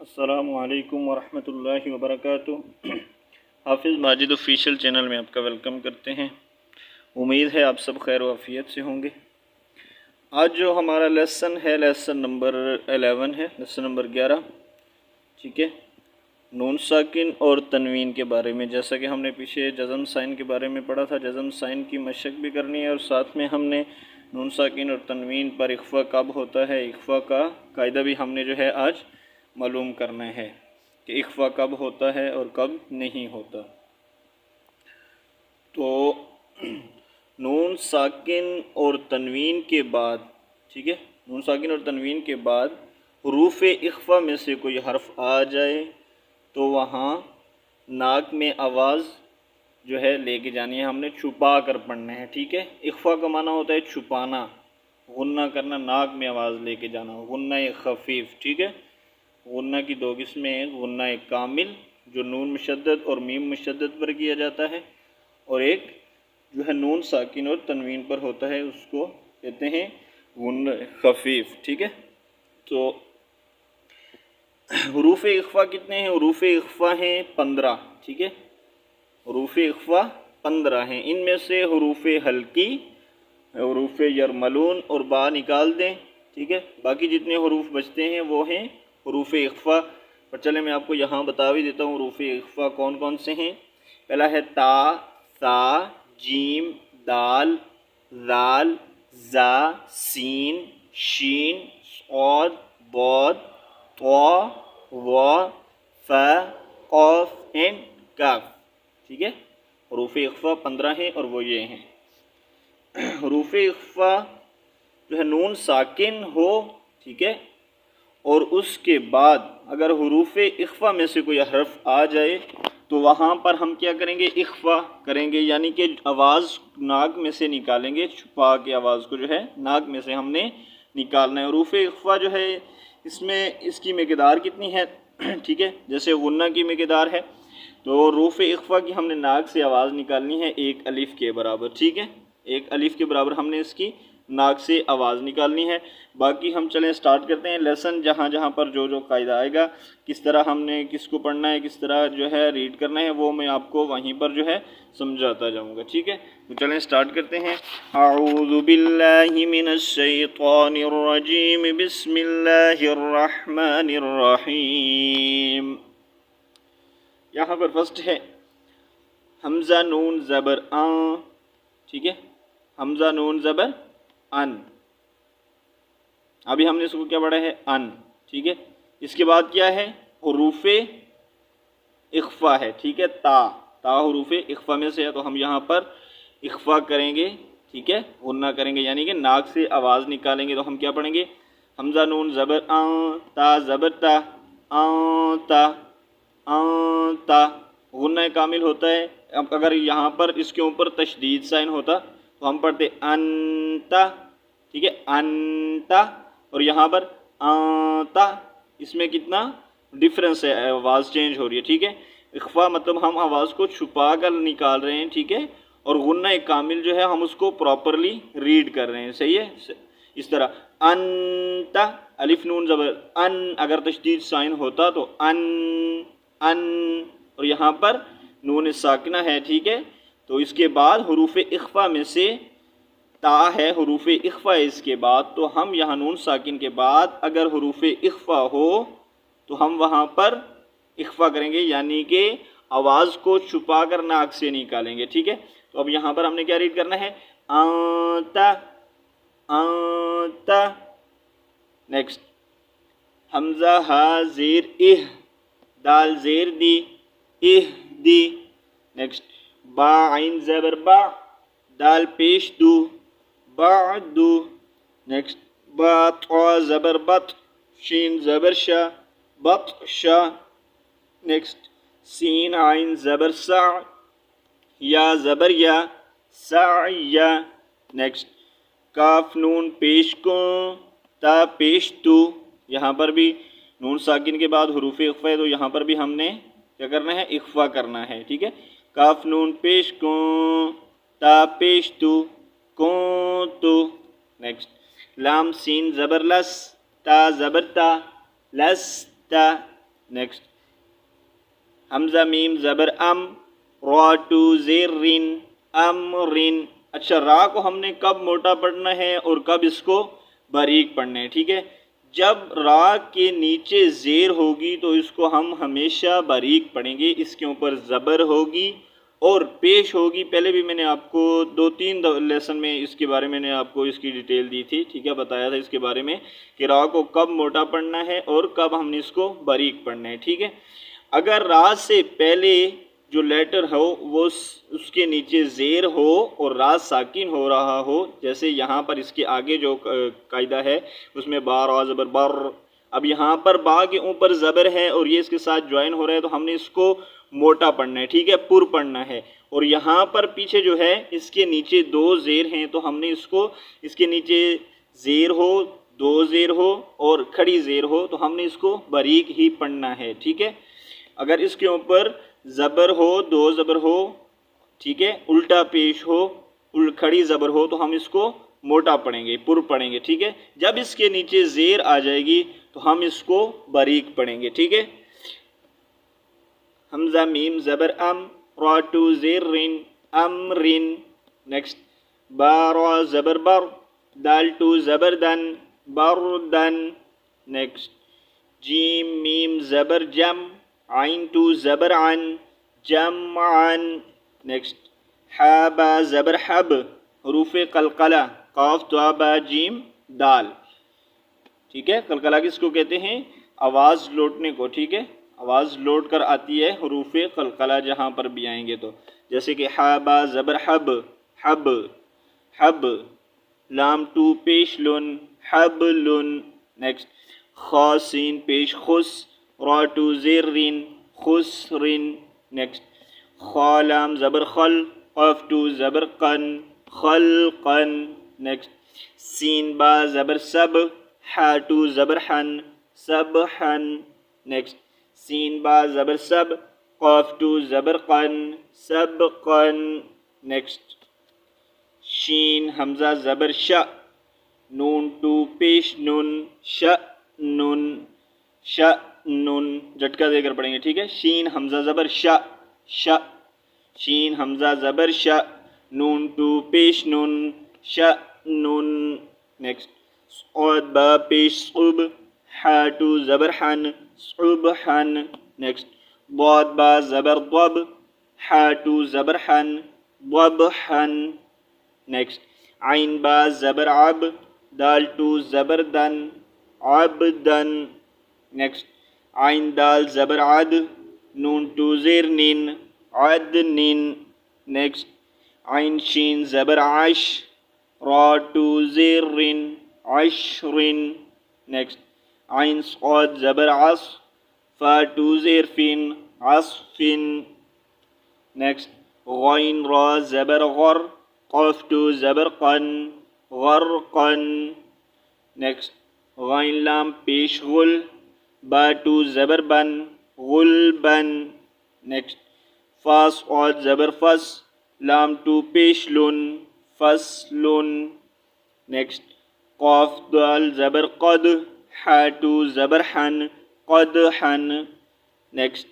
السلام علیکم ورحمۃ اللہ وبرکاتہ۔ حافظ ماجد آفیشیل چینل میں آپ کا ویلکم کرتے ہیں۔ امید ہے آپ سب خیر و عافیت سے ہوں گے۔ آج جو ہمارا لیسن ہے لیسن نمبر 11 ہے، لیسن نمبر 11، ٹھیک ہے، نون ساکن اور تنوین کے بارے میں۔ جیسا کہ ہم نے پیچھے جزم سائن کے بارے میں پڑھا تھا، جزم سائن کی مشق بھی کرنی ہے اور ساتھ میں ہم نے نون ساکن اور تنوین پر اخفا کب ہوتا ہے، اخفا کا قاعدہ بھی ہم نے جو ہے آج معلوم کرنا ہے کہ اخفا کب ہوتا ہے اور کب نہیں ہوتا۔ تو نون ساکن اور تنوین کے بعد، ٹھیک ہے، نون ساکن اور تنوین کے بعد حروف اخفا میں سے کوئی حرف آ جائے تو وہاں ناک میں آواز جو ہے لے کے جانی ہے، ہم نے چھپا کر پڑھنا ہے، ٹھیک ہے۔ اخفا کا معنی ہوتا ہے چھپانا، غنہ کرنا، ناک میں آواز لے کے جانا، غنہ خفیف، ٹھیک ہے۔ غنہ کی دو قسمیں ہیں، غنہ کامل جو نون مشدد اور میم مشدد پر کیا جاتا ہے، اور ایک جو ہے نون ساکن اور تنوین پر ہوتا ہے، اس کو کہتے ہیں غنہ خفیف، ٹھیک ہے۔ تو حروف اخفا کتنے ہیں؟ حروف اخفا ہیں 15، ٹھیک ہے، حروف اخفا 15 ہیں۔ ان میں سے حروف حلقی، حروف یرملون اور با نکال دیں، ٹھیک ہے۔ باقی جتنے حروف بچتے ہیں وہ ہیں حروف اخفا۔ اور چلے میں آپ کو یہاں بتا بھی دیتا ہوں حروف اخفا کون کون سے ہیں۔ پہلا ہے تا، ثا، جیم، دال، ذال، زا، سین، شین، صاد، ضاد، طا، وا، فا، قاف اینڈ کاف، ٹھیک ہے۔ حروف اخفا 15 ہیں اور وہ یہ ہیں۔ حروف اخفا جو ہے نون ساکن ہو، ٹھیک ہے، اور اس کے بعد اگر حروف اخفا میں سے کوئی حرف آ جائے تو وہاں پر ہم کیا کریں گے؟ اخفا کریں گے، یعنی کہ آواز ناک میں سے نکالیں گے، چھپا کے آواز کو جو ہے ناک میں سے ہم نے نکالنا ہے۔ حروف اخفا جو ہے اس میں اس کی مقدار کتنی ہے، ٹھیک ہے، جیسے غنہ کی مقدار ہے تو حروف اخفا کی ہم نے ناک سے آواز نکالنی ہے 1 الف کے برابر، ٹھیک ہے، 1 الف کے برابر ہم نے اس کی ناک سے آواز نکالنی ہے۔ باقی ہم چلیں سٹارٹ کرتے ہیں لیسن، جہاں جہاں پر جو جو قاعدہ آئے گا، کس طرح ہم نے کس کو پڑھنا ہے، کس طرح جو ہے ریڈ کرنا ہے، وہ میں آپ کو وہیں پر جو ہے سمجھاتا جاؤں گا، ٹھیک ہے۔ تو چلیں سٹارٹ کرتے ہیں۔ اعوذ باللہ من الشیطان الرجیم، بسم اللہ الرحمن الرحیم۔ یہاں پر فرسٹ ہے حمزہ نون زبر آن، ٹھیک ہے، حمزہ نون زبر ان، ابھی ہم نے اس کو کیا پڑھا ہے؟ ان، ٹھیک ہے۔ اس کے بعد کیا ہے؟ حروف اخفا ہے، ٹھیک ہے، تا، تا حروف اخفا میں سے ہے تو ہم یہاں پر اخفا کریں گے، ٹھیک ہے، غنہ کریں گے، یعنی کہ ناک سے آواز نکالیں گے تو ہم کیا پڑھیں گے؟ حمزہ نون زبر آن، تا زبر تا، آن تا، آن تا، غنہ کامل ہوتا ہے۔ اب اگر یہاں پر اس کے اوپر تشدید سائن ہوتا تو ہم پڑھتے انتا، ٹھیک ہے، انتا، اور یہاں پر آنتا، اس میں کتنا ڈفرنس ہے، آواز چینج ہو رہی ہے، ٹھیک ہے۔ اخفا مطلب ہم آواز کو چھپا کر نکال رہے ہیں، ٹھیک ہے، اور غنہ کامل جو ہے ہم اس کو پراپرلی ریڈ کر رہے ہیں، صحیح ہے۔ اس طرح انتا، الف نون زبر ان، اگر تشدید سائن ہوتا تو ان، ان، اور یہاں پر نون ساکنہ ہے، ٹھیک ہے، تو اس کے بعد حروف اخفا میں سے تا ہے، حروف اخفا اس کے بعد، تو ہم یہاں نون ساکن کے بعد اگر حروف اخفا ہو تو ہم وہاں پر اخفا کریں گے، یعنی کہ آواز کو چھپا کر ناک سے نکالیں گے، ٹھیک ہے۔ تو اب یہاں پر ہم نے کیا ریڈ کرنا ہے؟ آنتا، آنتا، نیکسٹ حمزہ ہا زیر اہ، دال زیر دی، اہ دی، نیکسٹ با عین زبر با، دال پیش دو، بعدو، نیکسٹ با طا زبر بط، شین زبر شا، بط شا، نیکسٹ سین عین زبر سع، یا زبر یا، سعیا، نیکسٹ کاف نون پیش کون، تا پیش تو، یہاں پر بھی نون ساکن کے بعد حروف اخفا ہے تو یہاں پر بھی ہم نے کیا کرنا ہے؟ اخفا کرنا ہے، ٹھیک ہے۔ کاف نون پیش کون، تا پیش تو، کون تو، نیکسٹ لام سین زبر لس، تا زبر تا، لس تا، نیکسٹ حمزہ میم زبر ام، را ٹو زیر رن، امرن. اچھا را کو ہم نے کب موٹا پڑھنا ہے اور کب اس کو باریک پڑھنا ہے؟ ٹھیک ہے، جب را کے نیچے زیر ہوگی تو اس کو ہم ہمیشہ باریک پڑھیں گے، اس کے اوپر زبر ہوگی اور پیش ہوگی. پہلے بھی میں نے آپ کو 2-3 لیسن میں اس کے بارے میں نے آپ کو اس کی ڈیٹیل دی تھی. ٹھیک ہے، بتایا تھا اس کے بارے میں کہ را کو کب موٹا پڑھنا ہے اور کب ہم نے اس کو باریک پڑھنا ہے. ٹھیک ہے، اگر را سے پہلے جو لیٹر ہو وہ اس کے نیچے زیر ہو اور را ساکن ہو رہا ہو، جیسے یہاں پر اس کے آگے جو قاعدہ ہے اس میں با را زبر بر، اب یہاں پر با کے اوپر زبر ہے اور یہ اس کے ساتھ جوائن ہو رہا ہے تو ہم نے اس کو موٹا پڑھنا ہے. ٹھیک ہے، پر پڑھنا ہے. اور یہاں پر پیچھے جو ہے اس کے نیچے 2 زیر ہیں تو ہم نے اس کو، اس کے نیچے زیر ہو، 2 زیر ہو اور کھڑی زیر ہو تو ہم نے اس کو باریک ہی پڑھنا ہے. ٹھیک ہے، اگر اس کے اوپر زبر ہو، 2 زبر ہو، ٹھیک ہے، الٹا پیش ہو، کھڑی زبر ہو تو ہم اس کو موٹا پڑھیں گے، پر پڑھیں گے. ٹھیک ہے، جب اس کے نیچے زیر آ جائے گی تو ہم اس کو باریک پڑھیں گے. ٹھیک ہے، حمزہ میم زبر ام، را ٹو زیر رن، امرن. نیکسٹ با را زبر بر، دال ٹو زبر دن، بردن. نیکسٹ جیم میم زبر جم، عین ٹو زبر عن، جمعن. نیکسٹ حا با زبر حب، حروف قلقلہ، قاف دعا با جیم دال. ٹھیک ہے، قلقلہ کس کو کہتے ہیں؟ آواز لوٹنے کو. ٹھیک ہے، آواز لوٹ کر آتی ہے حروف قلقلہ جہاں پر بھی آئیں گے تو، جیسے کہ حا با زبر حب، حب حب، لام ٹو پیش لن، حبلن. نیکسٹ خا سین پیش خس، را ٹو زیر رن، خسرن. نیکسٹ خا لام زبر خل، قاف ٹو زبر قن، خلقن. نیکسٹ سین با زبر سب، حا ٹو زبر حن، سبحن. نیکسٹ سین با زبر سب، قاف ٹو زبر قن، سبقن. نیکسٹ شین حمزہ زبر ش، نون ٹو پیش نن، شأنن، شأنن. جھٹکا دے کر پڑھیں گے. ٹھیک ہے، شین حمزہ زبر ش، ش، شین حمزہ زبر ش، نون ٹو پیش نن، شأنن. نیکسٹ صاد با پیش صب، حا ٹو زبر حن، صبحن. نیکسٹ ضاد با زبر ضب، حا ٹو زبر حن، ضبحن. نیکسٹ عین با زبر عب، دال ٹو زبر دن، عبدن. نیکسٹ عین دال زبر عد، نون ٹو زیر نن، عدنن. نیکسٹ عین شین زبر عش، را ٹو زیر رن، عشرن. نیکسٹ عین صاد زبر عص، فا ٹو زیر فن، عصفن. نیکسٹ غین را زبر غر، قاف ٹو زبر قن، غرقن. نیکسٹ غین لام پیش غل، با ٹو زبر بن، غلبن. نیکسٹ فا صاد زبر فس، لام ٹو پیش لن، فصلن. نیکسٹ قاف دال زبر قد، حا ٹو زبر حن، قدحن. نیکسٹ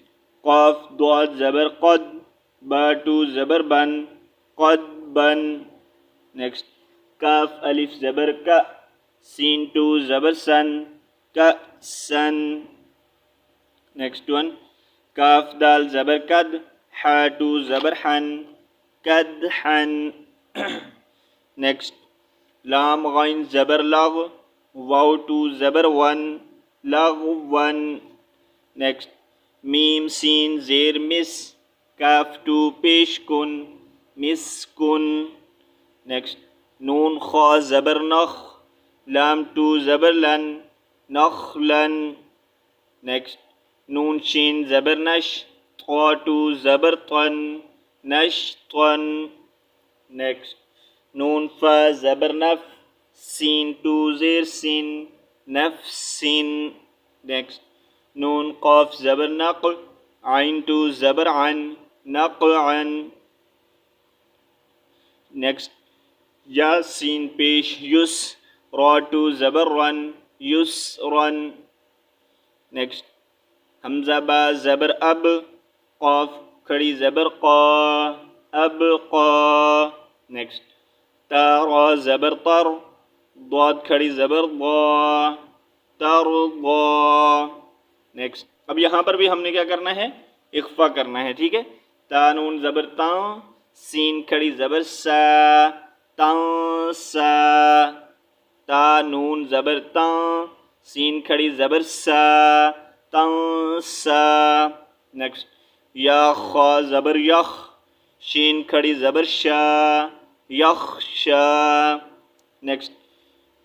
قاف دال زبر قد، با ٹو زبر بن، قدبن. نیکسٹ کاف الف زبر کا، سین ٹو زبر سن، کأسن. نیکسٹ ون کاف دال زبر کد، حا ٹو زبر حن، کدحن. نیکسٹ لام غین زبر لغ، واو ٹو زبر ون، لغون. نیکسٹ میم سین زیر مس، کاف ٹو پیش کن، مسکن. نیکسٹ نون خا زبر نخ، لام ٹو زبر لن، نخلن. نیکسٹ نون شین زبر نش، طا ٹو زبر طن، نشطن. نیکسٹ نون فا زبر نف، سین ٹو زیر سن، نفسن. نیکسٹ نون قاف زبر نق، عین ٹو زبر عن، نقعن. نیکسٹ یا سین پیش یس، را ٹو زبر رن، یسرن. نیکسٹ حمزہ با زبر اب، قاف کھڑی زبر قا، اب قا. نیکسٹ تا را زبر تر، ضاد کھڑی زبر ضا، تر ضا. نیکسٹ اب یہاں پر بھی ہم نے کیا کرنا ہے؟ اخفا کرنا ہے. ٹھیک ہے. تا نون زبر تاں، سین کھڑی زبر سا، تاں سا. تا نون زبر تاں، سین کھڑی زبر سا، تاں سا. نیکسٹ یا خا زبر یخ، شین کھڑی زبر شا، یخ شا. نیکسٹ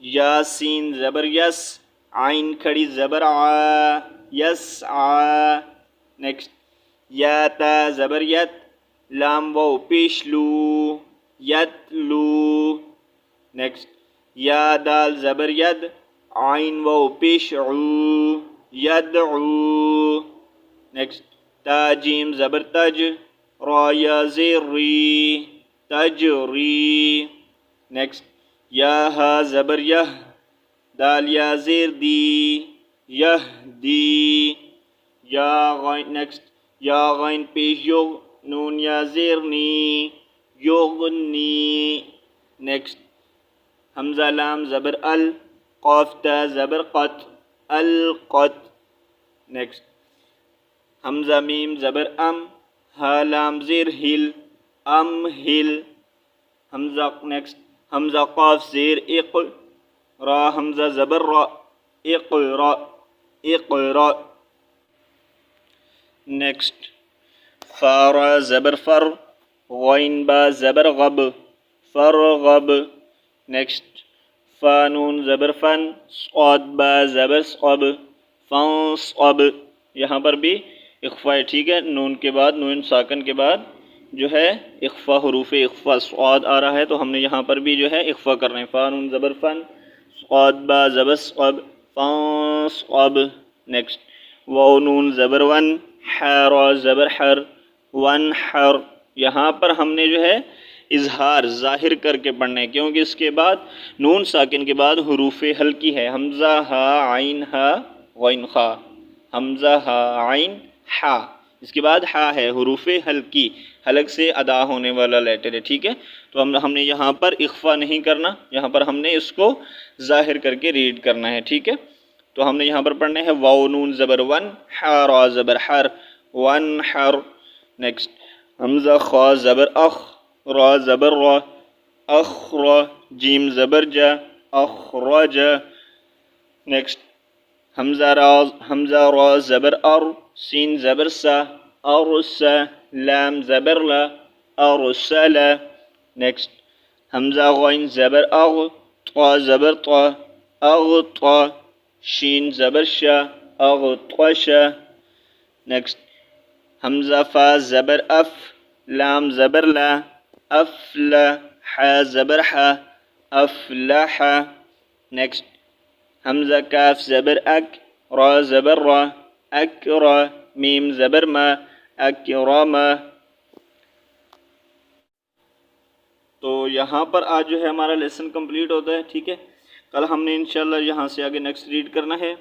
یا سین زبر یس، عین کھڑی زبر آ، یس آ. نیکسٹ یا تا زبر یت، لام واو پیش لو، یت لو. نیکسٹ یا دال زبر ید، عین واو پیش عو، ید عو. نیکسٹ تا جیم زبر تج، را یا زیر ری، تج ری. نیکسٹ یا ہا زبر یہ، دال یا زیر دی، یہ دی. یا غین نیکسٹ یا غین پیش یغ، نون یا زیر نی، یغنی. نیکسٹ حمزہ لام زبر ال، قاف تا زبر قط، القط. نیکسٹ حمزہ میم زبر ام، ہا لام زیر ہل، ام ہل. حمزہ نیکسٹ حمزہ قاف زیر اق، را حمزہ زبر را، اقرا، اقرا. نیکسٹ فا را زبر فر، غین با زبر غب، فرغب. نیکسٹ فا نون زبر فن، صاد با زبر صب، فانصب. یہاں پر بھی اخفا ہے. ٹھیک ہے. نون کے بعد، نون ساکن کے بعد جو ہے اخفا، حروف اخفا صاد آ رہا ہے تو ہم نے یہاں پر بھی جو ہے اخفا کرنا ہے. فا نون زبر فن، صاد با زبر صب، فانصب. نیکسٹ واو نون زبر ون، حا را زبر حر، ونحر. یہاں پر ہم نے جو ہے اظہار ظاہر کر کے پڑھنا ہے کیونکہ اس کے بعد نون ساکن کے بعد حروف ہلکی ہے. حمزہ ہا عین ہا غین خا، حمزہ ہا عین ہا، اس کے بعد ہا ہے، حروف ہلکی، حلق سے ادا ہونے والا لیٹر ہے. ٹھیک ہے. تو ہم نے یہاں پر اخفا نہیں کرنا، یہاں پر ہم نے اس کو ظاہر کر کے ریڈ کرنا ہے. ٹھیک ہے. تو ہم نے یہاں پر پڑھنا ہے واو نون زبر ون، حا را زبر حر، ونحر. نیکسٹ حمزہ خا زبر اخ، را زبر را، اخرا، جیم زبر جا، اخرج. نیکسٹ حمزہ را زبر ار، سین زبر سا، ارسا، لام زبر لا، ارسلا. نیکسٹ حمزہ غین زبر اغ، طا زبر طا، اغطا، شین زبر شا، اغطشا. نیکسٹ حمزہ فا زبر اف، لام زبر لا، افلا، حا زبر حا، افلح. نیکسٹ حمزہ کاف زبر اک، را زبر را، اکرا، میم زبر ما، اکرما. تو یہاں پر آج جو ہے ہمارا لیسن کمپلیٹ ہوتا ہے. ٹھیک ہے. کل ہم نے انشاءاللہ یہاں سے آگے نیکسٹ ریڈ کرنا ہے.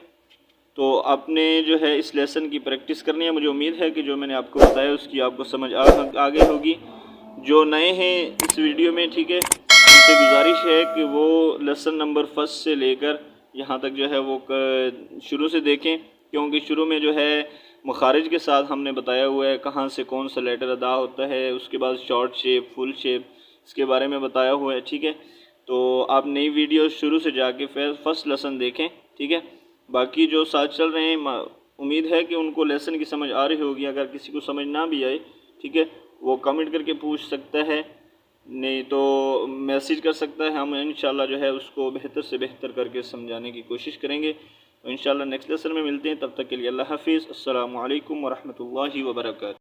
تو آپ نے جو ہے اس لیسن کی پریکٹس کرنی ہے. مجھے امید ہے کہ جو میں نے آپ کو بتایا اس کی آپ کو سمجھ آگے ہوگی. جو نئے ہیں اس ویڈیو میں، ٹھیک ہے، ان سے گزارش ہے کہ وہ لیسن نمبر 1 سے لے کر یہاں تک جو ہے وہ شروع سے دیکھیں، کیونکہ شروع میں جو ہے مخارج کے ساتھ ہم نے بتایا ہوا ہے کہاں سے کون سا لیٹر ادا ہوتا ہے. اس کے بعد شارٹ شیپ، فل شیپ، اس کے بارے میں بتایا ہوا ہے. ٹھیک ہے. تو آپ نئی ویڈیو شروع سے جا کے فرسٹ لیسن دیکھیں. ٹھیک ہے. باقی جو ساتھ چل رہے ہیں امید ہے کہ ان کو لیسن کی سمجھ آ رہی ہوگی. اگر کسی کو سمجھ نہ بھی آئے، ٹھیک ہے، وہ کمنٹ کر کے پوچھ سکتا ہے، نہیں تو میسیج کر سکتا ہے. ہم انشاءاللہ جو ہے اس کو بہتر سے بہتر کر کے سمجھانے کی کوشش کریں گے. تو انشاءاللہ نیکسٹ لیسن میں ملتے ہیں. تب تک کے لیے اللہ حافظ. السلام علیکم ورحمۃ اللہ وبرکاتہ.